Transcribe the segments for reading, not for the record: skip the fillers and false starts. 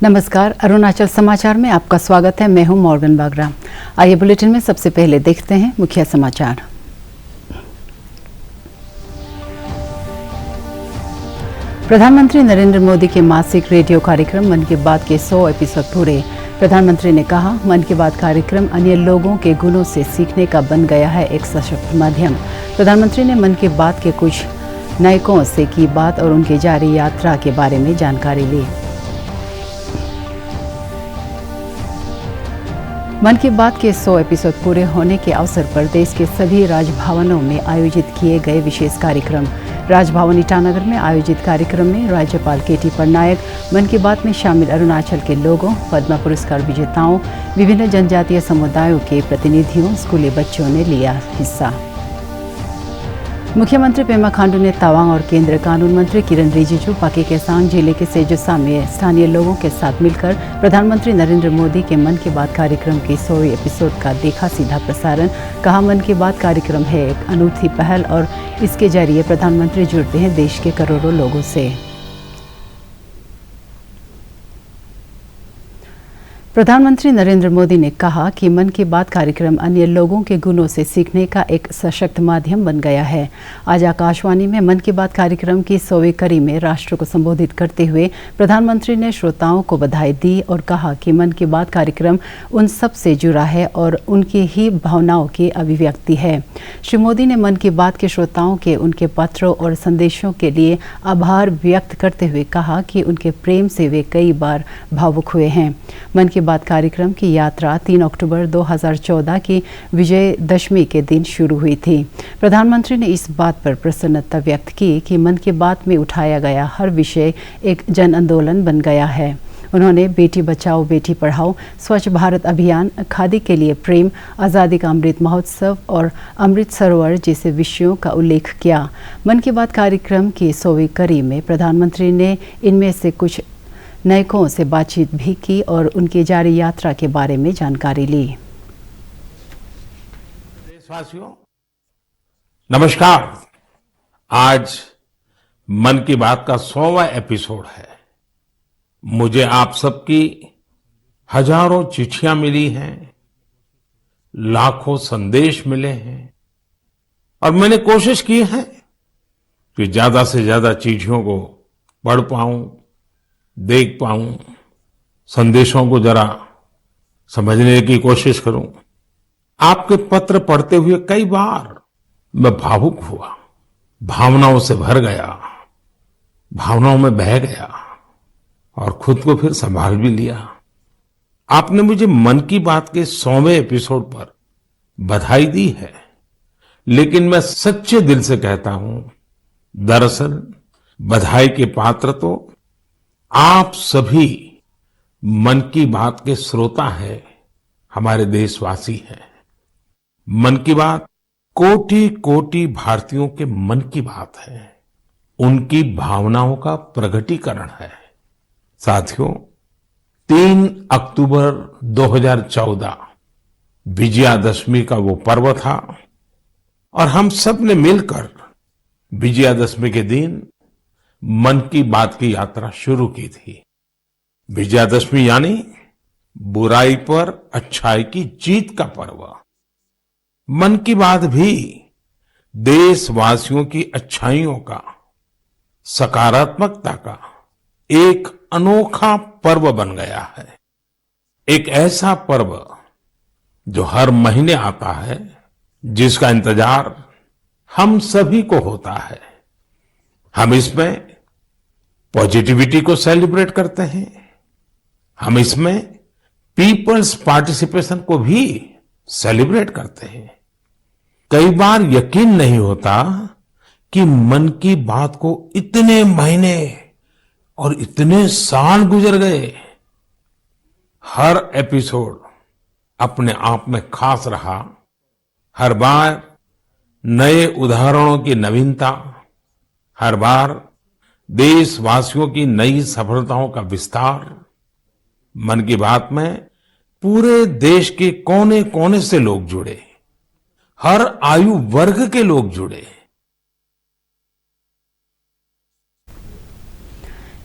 नमस्कार, अरुणाचल समाचार में आपका स्वागत है। मैं हूं मॉर्गन बागरा। आइए बुलेटिन में सबसे पहले देखते हैं मुख्य समाचार। प्रधानमंत्री नरेंद्र मोदी के मासिक रेडियो कार्यक्रम मन की बात के 100 एपिसोड पूरे। प्रधानमंत्री ने कहा, मन की बात कार्यक्रम अन्य लोगों के गुणों से सीखने का बन गया है एक सशक्त माध्यम। प्रधानमंत्री ने मन की बात के कुछ नायकों से की बात और उनकी जारी यात्रा के बारे में जानकारी ली। मन की बात के 100 एपिसोड पूरे होने के अवसर पर देश के सभी राजभवनों में आयोजित किए गए विशेष कार्यक्रम। राजभवन ईटानगर में आयोजित कार्यक्रम में राज्यपाल केटी पटनायक, मन की बात में शामिल अरुणाचल के लोगों, पद्म पुरस्कार विजेताओं, विभिन्न जनजातीय समुदायों के प्रतिनिधियों, स्कूली बच्चों ने लिया हिस्सा। मुख्यमंत्री पेमा खांडू ने तवांग और केंद्रीय कानून मंत्री किरण रिजिजू पाके केसांग जिले के सेजोसा में स्थानीय लोगों के साथ मिलकर प्रधानमंत्री नरेंद्र मोदी के मन की बात कार्यक्रम के 100वें एपिसोड का देखा सीधा प्रसारण। कहा, मन की बात कार्यक्रम है एक अनूठी पहल और इसके जरिए प्रधानमंत्री जुड़ते हैं देश के करोड़ों लोगों से। प्रधानमंत्री नरेंद्र मोदी ने कहा कि मन की बात कार्यक्रम अन्य लोगों के गुणों से सीखने का एक सशक्त माध्यम बन गया है। आज आकाशवाणी में मन की बात कार्यक्रम की 100वीं कड़ी में राष्ट्र को संबोधित करते हुए प्रधानमंत्री ने श्रोताओं को बधाई दी और कहा कि मन की बात कार्यक्रम उन सब से जुड़ा है और उनकी ही भावनाओं की अभिव्यक्ति है। श्री मोदी ने मन की बात के श्रोताओं के उनके पत्रों और संदेशों के लिए आभार व्यक्त करते हुए कहा कि उनके प्रेम से वे कई बार भावुक हुए हैं। मन की बात कार्यक्रम की यात्रा 3 अक्टूबर 2014 की विजयदशमी के दिन शुरू हुई थी। प्रधानमंत्री ने इस बात पर प्रसन्नता व्यक्त की कि मन की बात में उठाया गया हर विषय एक जन आंदोलन बन गया है। उन्होंने बेटी बचाओ बेटी पढ़ाओ, स्वच्छ भारत अभियान, खादी के लिए प्रेम, आज़ादी का अमृत महोत्सव और अमृत सरोवर जैसे विषयों का उल्लेख किया। मन की बात कार्यक्रम की 100वीं कड़ी में प्रधानमंत्री ने इनमें से कुछ नायकों से बातचीत भी की और उनकी जारी यात्रा के बारे में जानकारी ली। देशवासियों, नमस्कार। आज मन की बात का 100वां एपिसोड है। मुझे आप सबकी हजारों चिट्ठियां मिली हैं, लाखों संदेश मिले हैं और मैंने कोशिश की है कि ज्यादा से ज्यादा चिट्ठियों को पढ़ पाऊं, देख पाऊं, संदेशों को जरा समझने की कोशिश करूं। आपके पत्र पढ़ते हुए कई बार मैं भावुक हुआ, भावनाओं से भर गया, भावनाओं में बह गया और खुद को फिर संभाल भी लिया। आपने मुझे मन की बात के 100वें एपिसोड पर बधाई दी है, लेकिन मैं सच्चे दिल से कहता हूं, दरअसल बधाई के पात्र तो आप सभी मन की बात के श्रोता हैं, हमारे देशवासी हैं। मन की बात कोटि कोटि भारतीयों के मन की बात है, उनकी भावनाओं का प्रकटीकरण है। साथियों, 3 अक्टूबर 2014 विजयादशमी का वो पर्व था और हम सब ने मिलकर विजयादशमी के दिन मन की बात की यात्रा शुरू की थी। विजयादशमी यानी बुराई पर अच्छाई की जीत का पर्व। मन की बात भी देशवासियों की अच्छाइयों का, सकारात्मकता का एक अनोखा पर्व बन गया है। एक ऐसा पर्व जो हर महीने आता है, जिसका इंतजार हम सभी को होता है। हम इसमें पॉजिटिविटी को सेलिब्रेट करते हैं, हम इसमें पीपल्स पार्टिसिपेशन को भी सेलिब्रेट करते हैं। कई बार यकीन नहीं होता कि मन की बात को इतने महीने और इतने साल गुजर गए। हर एपिसोड अपने आप में खास रहा। हर बार नए उदाहरणों की नवीनता, हर बार देशवासियों की नई सफलताओं का विस्तार। मन की बात में पूरे देश के कोने कोने से लोग जुड़े, हर आयु वर्ग के लोग जुड़े।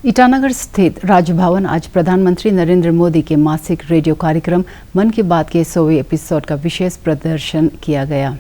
ईटानगर स्थित राजभवन आज प्रधानमंत्री नरेंद्र मोदी के मासिक रेडियो कार्यक्रम मन की बात के 100वें एपिसोड का विशेष प्रदर्शन किया गया।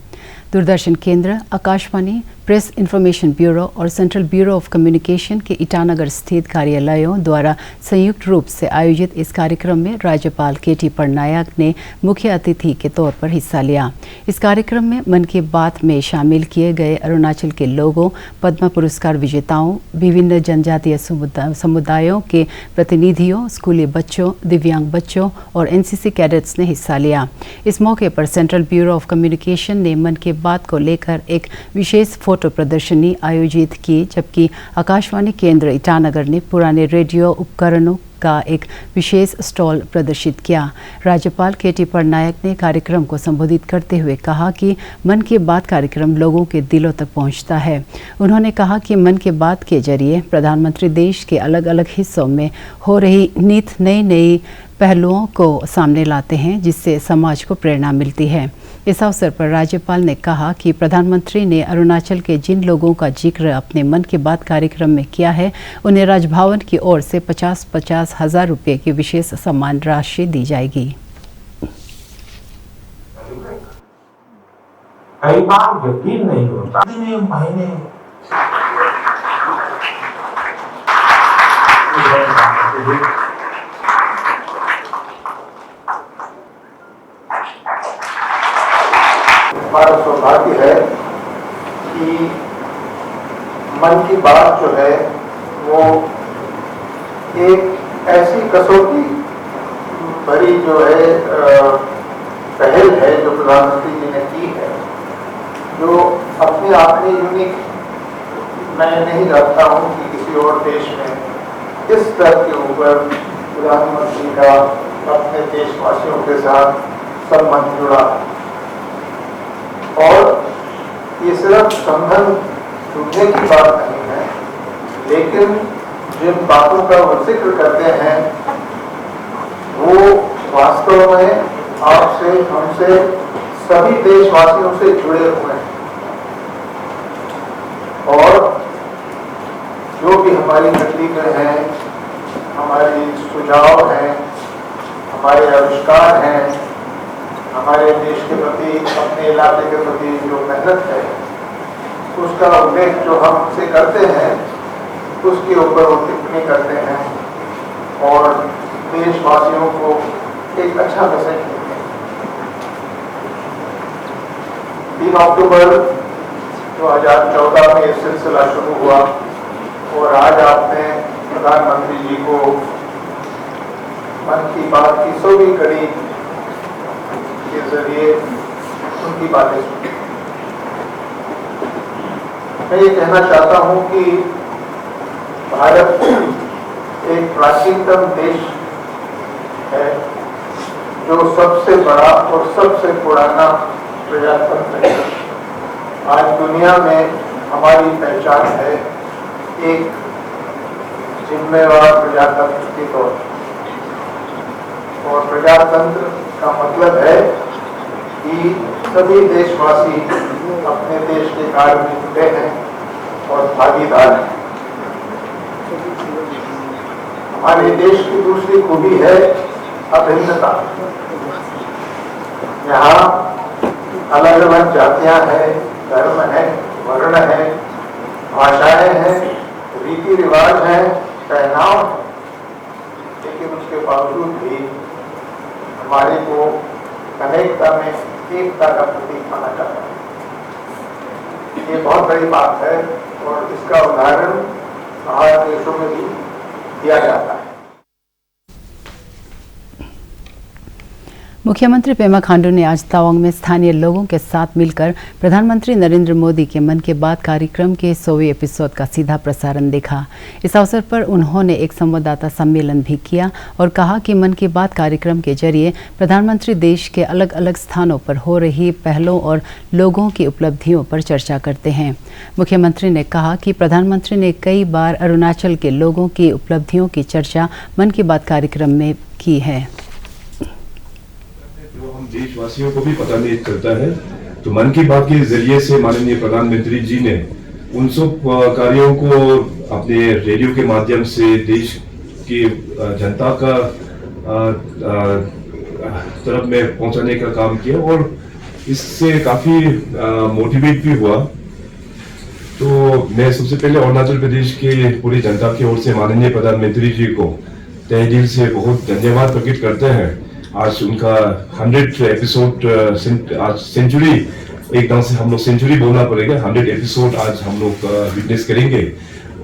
दूरदर्शन केंद्र, आकाशवाणी, प्रेस इन्फॉर्मेशन ब्यूरो और सेंट्रल ब्यूरो ऑफ कम्युनिकेशन के ईटानगर स्थित कार्यालयों द्वारा संयुक्त रूप से आयोजित इस कार्यक्रम में राज्यपाल केटी पटनायक ने मुख्य अतिथि के तौर पर हिस्सा लिया। इस कार्यक्रम में मन की बात में शामिल किए गए अरुणाचल के लोगों, पद्म पुरस्कार विजेताओं, विभिन्न जनजातीय समुदायों के प्रतिनिधियों, स्कूली बच्चों, दिव्यांग बच्चों और एनसीसी कैडेट्स ने हिस्सा लिया। इस मौके पर सेंट्रल ब्यूरो ऑफ कम्युनिकेशन ने मन की बात को लेकर एक विशेष फोटो प्रदर्शनी आयोजित की, जबकि आकाशवाणी केंद्र ईटानगर ने पुराने रेडियो उपकरणों का एक विशेष स्टॉल प्रदर्शित किया। राज्यपाल केटी पटनायक ने कार्यक्रम को संबोधित करते हुए कहा कि मन की बात कार्यक्रम लोगों के दिलों तक पहुंचता है। उन्होंने कहा कि मन की बात के जरिए प्रधानमंत्री देश के अलग अलग हिस्सों में हो रही नित नई पहलुओं को सामने लाते हैं, जिससे समाज को प्रेरणा मिलती है। इस अवसर पर राज्यपाल ने कहा कि प्रधानमंत्री ने अरुणाचल के जिन लोगों का जिक्र अपने मन की बात कार्यक्रम में किया है, उन्हें राजभवन की ओर से 50-50 हजार रुपये की विशेष सम्मान राशि दी जाएगी। कई बार यकीन नहीं होता, महीने हमारा सौभाग्य है कि मन की बात जो है वो एक ऐसी कसौटी भरी जो है पहल है जो प्रधानमंत्री जी ने की है, जो अपने आप में यूनिक। मैं नहीं जानता हूँ कि किसी और देश में इस स्तर के ऊपर प्रधानमंत्री का अपने देशवासियों के साथ संबंध जुड़ा। और ये सिर्फ संबंध जुड़ने की बात नहीं है, लेकिन जिन बातों का वो जिक्र करते हैं वो वास्तव में आपसे, हमसे, सभी देशवासियों से जुड़े हुए हैं। और जो भी हमारी तकलीफें हैं, हमारी सुझाव हैं, हमारे आविष्कार हैं, हमारे देश के प्रति, अपने इलाके के प्रति जो मेहनत है, उसका उल्लेख जो हम उनसे करते हैं, उसके ऊपर वो टिप्पणी करते हैं और देशवासियों को एक अच्छा मैसेज देते हैं। 3 अक्टूबर 2014 में ये सिलसिला शुरू हुआ और आज आपने प्रधानमंत्री जी को मन की बात की 100वीं कड़ी के जरिए उनकी बातें सुनी। मैं ये कहना चाहता हूँ कि भारत एक प्राचीनतम देश है, जो सबसे बड़ा और सबसे पुराना प्रजातंत्र है। आज दुनिया में हमारी पहचान है एक जिम्मेवार प्रजातंत्र के तौर पर। और प्रजातंत्र का मतलब है कि सभी देशवासी अपने देश के कार्य में जुटे हैं और भागीदार हैं। हमारे देश की दूसरी खूबी है अभिन्नता। यहाँ अलग अलग जातियां हैं, धर्म है, वर्ण है, भाषाएं हैं, रीति रिवाज हैं, पहनाव है, लेकिन उसके बावजूद भी हमारे को अनेकता में एकता का प्रतीक माना जाता है। ये बहुत बड़ी बात है और इसका उदाहरण बाहर देशों में भी दिया जाता है। मुख्यमंत्री पेमा खांडू ने आज तवांग में स्थानीय लोगों के साथ मिलकर प्रधानमंत्री नरेंद्र मोदी के मन की बात कार्यक्रम के 100वें एपिसोड का सीधा प्रसारण देखा। इस अवसर पर उन्होंने एक संवाददाता सम्मेलन भी किया और कहा कि मन की बात कार्यक्रम के जरिए प्रधानमंत्री देश के अलग अलग स्थानों पर हो रही पहलों और लोगों की उपलब्धियों पर चर्चा करते हैं। मुख्यमंत्री ने कहा कि प्रधानमंत्री ने कई बार अरुणाचल के लोगों की उपलब्धियों की चर्चा मन की बात कार्यक्रम में की है। हम देशवासियों को भी पता नहीं चलता है, तो मन की बात के जरिए से माननीय प्रधानमंत्री जी ने उन सब कार्यों को अपने रेडियो के माध्यम से देश की जनता का तरफ में पहुंचाने का काम किया और इससे काफी मोटिवेट भी हुआ। तो मैं सबसे पहले अरुणाचल प्रदेश के पूरी जनता की ओर से माननीय प्रधानमंत्री जी को तहे दिल से बहुत धन्यवाद प्रकट करते हैं। आज उनका 100 एपिसोड, आज सेंचुरी, एक ढंग से हम लोग सेंचुरी बोलना पड़ेगा, 100 एपिसोड आज हम लोग विटनेस करेंगे।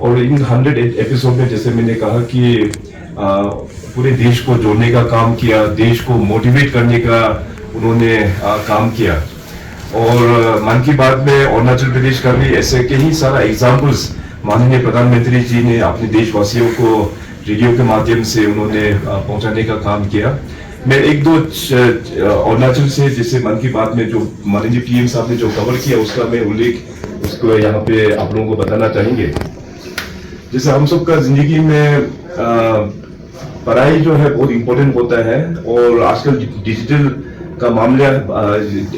और इन 100 एपिसोड में जैसे मैंने कहा कि पूरे देश को जोड़ने का काम किया, देश को मोटिवेट करने का उन्होंने काम किया। और मन की बात में अरुणाचल प्रदेश का भी ऐसे के ही सारा एग्जाम्पल्स माननीय प्रधानमंत्री जी ने अपने देशवासियों को रेडियो के माध्यम से उन्होंने पहुंचाने का काम किया। मैं एक दो अरुणाचल से जैसे मन की बात में जो माननीय पीएम साहब ने जो कवर किया उसका मैं उल्लेख उसको यहाँ पे आप लोगों को बताना चाहेंगे। जैसे हम सब का जिंदगी में पढ़ाई जो है बहुत इम्पोर्टेंट होता है और आजकल डिजिटल का मामला,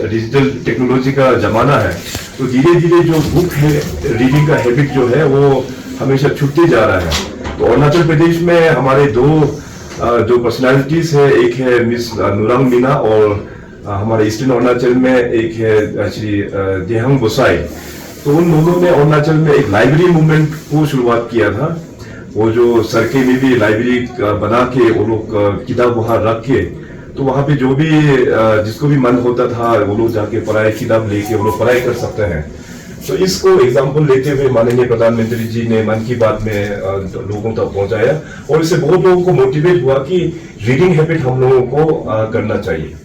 डिजिटल टेक्नोलॉजी का जमाना है, तो धीरे धीरे जो बुक है रीडिंग का हैबिट जो है वो हमेशा छूटते जा रहा है। तो अरुणाचल प्रदेश में हमारे दो जो पर्सनालिटीज है, एक है मिस नुरांग मीना और हमारे ईस्टर्न अरुणाचल में एक है श्री देहंग गोसाई। तो उन दोनों ने अरुणाचल में एक लाइब्रेरी मूवमेंट को शुरुआत किया था। वो जो सड़कें में भी लाइब्रेरी बना के वो लोग किताब वहां रख के, तो वहां पे जो भी जिसको भी मन होता था वो लोग जाके पढ़ाई, किताब लेके वो लोग पढ़ाई कर सकते हैं। तो इसको एग्जाम्पल लेते हुए माननीय प्रधानमंत्री जी ने मन की बात में लोगों तक पहुंचाया और इससे बहुत लोगों को मोटिवेट हुआ कि रीडिंग हैबिट हम लोगों को करना चाहिए।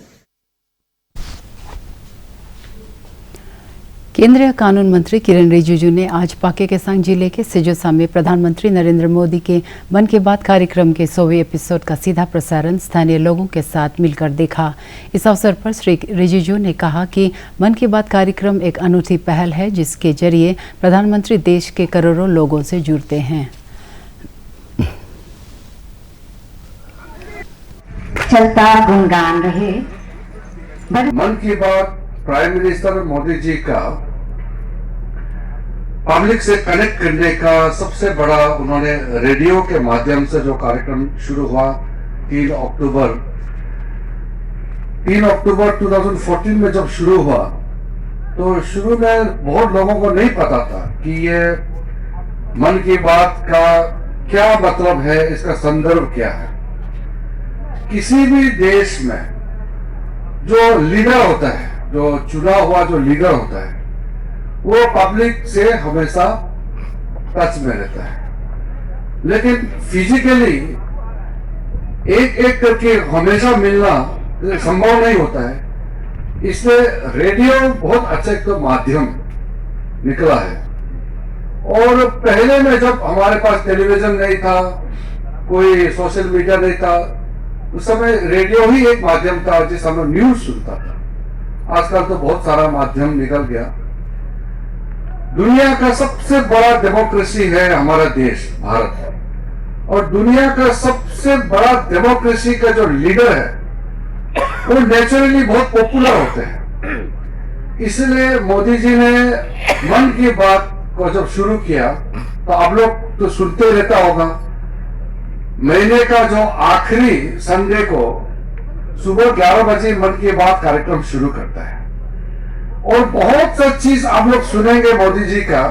केंद्रीय कानून मंत्री किरण रिजिजू ने आज पाके केसांग जिले के सिजोसा में प्रधानमंत्री नरेंद्र मोदी के मन की बात कार्यक्रम के 100वें एपिसोड का सीधा प्रसारण स्थानीय लोगों के साथ मिलकर देखा। इस अवसर पर श्री रिजिजू ने कहा कि मन की बात कार्यक्रम एक अनूठी पहल है जिसके जरिए प्रधानमंत्री देश के करोड़ों लोगों से जुड़ते हैं। चलता गुणगान रहे। मन की बात प्राइम मिनिस्टर मोदी जी का पब्लिक से कनेक्ट करने का सबसे बड़ा उन्होंने रेडियो के माध्यम से जो कार्यक्रम शुरू हुआ 3 अक्टूबर 2014 में जब शुरू हुआ, तो शुरू में बहुत लोगों को नहीं पता था कि ये मन की बात का क्या मतलब है, इसका संदर्भ क्या है। किसी भी देश में जो लीडर होता है, जो चुना हुआ जो लीडर होता है, वो पब्लिक से हमेशा टच में रहता है। लेकिन फिजिकली एक एक करके हमेशा मिलना संभव नहीं होता है। इसलिए रेडियो बहुत अच्छा एक माध्यम निकला है। और पहले में जब हमारे पास टेलीविजन नहीं था, कोई सोशल मीडिया नहीं था, उस समय रेडियो ही एक माध्यम था जिस हम लोग न्यूज सुनता था। आजकल तो बहुत सारा माध्यम निकल गया। दुनिया का सबसे बड़ा डेमोक्रेसी है हमारा देश भारत, और दुनिया का सबसे बड़ा डेमोक्रेसी का जो लीडर है वो नेचुरली बहुत पॉपुलर होते हैं। इसलिए मोदी जी ने मन की बात को जब शुरू किया, तो आप लोग तो सुनते रहता होगा, महीने का जो आखिरी संडे को सुबह 11 बजे मन की बात कार्यक्रम शुरू करता है। और बहुत सा चीज आप लोग सुनेंगे मोदी जी का,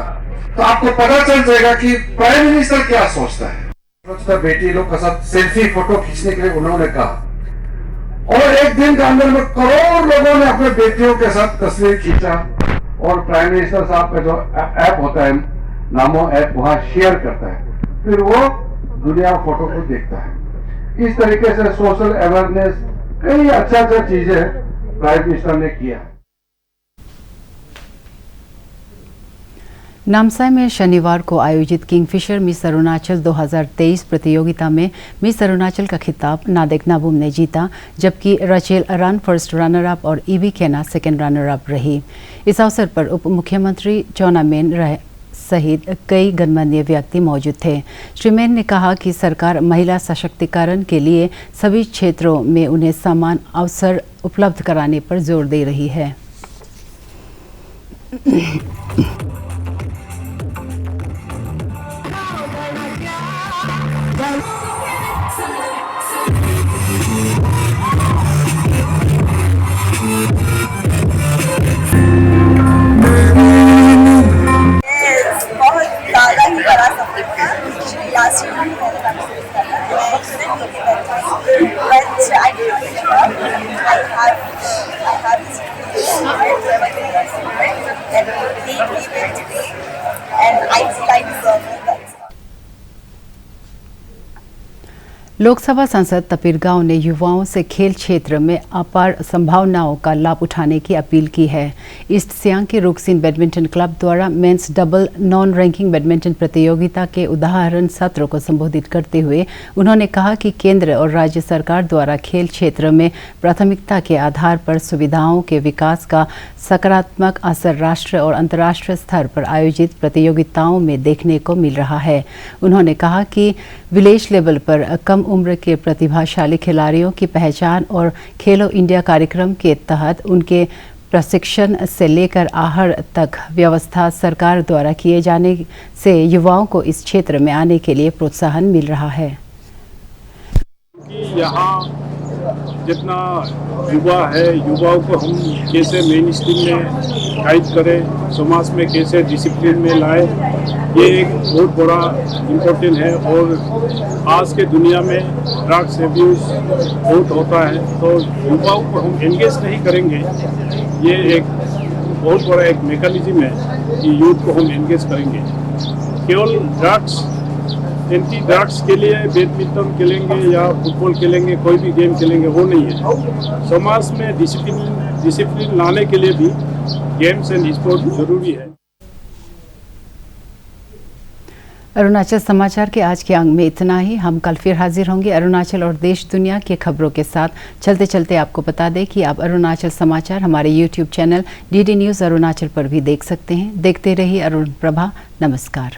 तो आपको पता चल जाएगा कि प्राइम मिनिस्टर क्या सोचता है। बेटी लोग के साथ सेल्फी फोटो खींचने के लिए उन्होंने कहा, और एक दिन के अंदर में करोड़ लोगों ने अपने बेटियों के साथ तस्वीर खींचा। और प्राइम मिनिस्टर साहब का जो ऐप होता है, नामो ऐप, वहां शेयर करता है, फिर वो दुनिया फोटो को देखता है। इस तरीके से सोशल अवेयरनेस, कई अच्छा चीजें प्राइम मिनिस्टर ने किया। नामसाई में शनिवार को आयोजित किंगफिशर मिस अरुणाचल 2023 प्रतियोगिता में मिस अरुणाचल का खिताब नादेक नाबुम ने जीता, जबकि Rachel Aran first runner up और ईवी खेना सेकेंड रनर अप रही। इस अवसर पर उप मुख्यमंत्री चौना मेन सहित कई गणमान्य व्यक्ति मौजूद थे। श्री मेन ने कहा कि सरकार महिला सशक्तिकरण के लिए सभी क्षेत्रों में उन्हें समान अवसर उपलब्ध कराने पर जोर दे रही है। बहुत ज़्यादा ही बड़ा सफर था। लास्ट ईयर मैंने पार्टिसिपेट किया था, मैं couldn't make it that time, but I did not give up. I have this spirit, and they gave it to me, and I feel I deserve it. That's Lok Sabha सांसद तपीर गांव ने युवाओं से खेल क्षेत्र में अपार संभावनाओं का लाभ उठाने की अपील की है। ईस्ट सियांग के रुकसिन बैडमिंटन क्लब द्वारा men's double non ranking badminton प्रतियोगिता के उदाहरण सत्र को संबोधित करते हुए उन्होंने कहा कि केंद्र और राज्य सरकार द्वारा खेल क्षेत्र में प्राथमिकता के आधार पर सुविधाओं के विकास का सकारात्मक असर राष्ट्रीय और अंतर्राष्ट्रीय स्तर पर आयोजित प्रतियोगिताओं में देखने को मिल रहा है। उन्होंने कहा कि विलेज लेवल पर कम उम्र के प्रतिभाशाली खिलाड़ियों की पहचान और खेलो इंडिया कार्यक्रम के तहत उनके प्रशिक्षण से लेकर आहर तक व्यवस्था सरकार द्वारा किए जाने से युवाओं को इस क्षेत्र में आने के लिए प्रोत्साहन मिल रहा है। यहाँ जितना युवा है, युवाओं को हम कैसे मेन स्ट्रीम में गाइड करें, समाज में कैसे डिसिप्लिन में लाए, ये एक बहुत बड़ा इम्पोर्टेंट है। और आज के दुनिया में ड्रग्स एब्यूज बहुत होता है, तो युवाओं को हम एंगेज नहीं करेंगे, ये एक बहुत बड़ा एक मैकेनिज्म है कि यूथ को हम एंगेज करेंगे। केवल ड्रग्स एंटी ड्रग्स के लिए बैडमिंटन खेलेंगे या फुटबॉल खेलेंगे, कोई भी गेम खेलेंगे, वो नहीं है। समाज में डिसिप्लिन लाने के लिए भी गेम्स एंड स्पोर्ट जरूरी है। अरुणाचल समाचार के आज के अंक में इतना ही। हम कल फिर हाजिर होंगे अरुणाचल और देश दुनिया के खबरों के साथ। चलते चलते आपको बता दें कि आप अरुणाचल समाचार हमारे YouTube channel DD news Arunachal पर भी देख सकते हैं। देखते रहिए अरुण प्रभा। नमस्कार।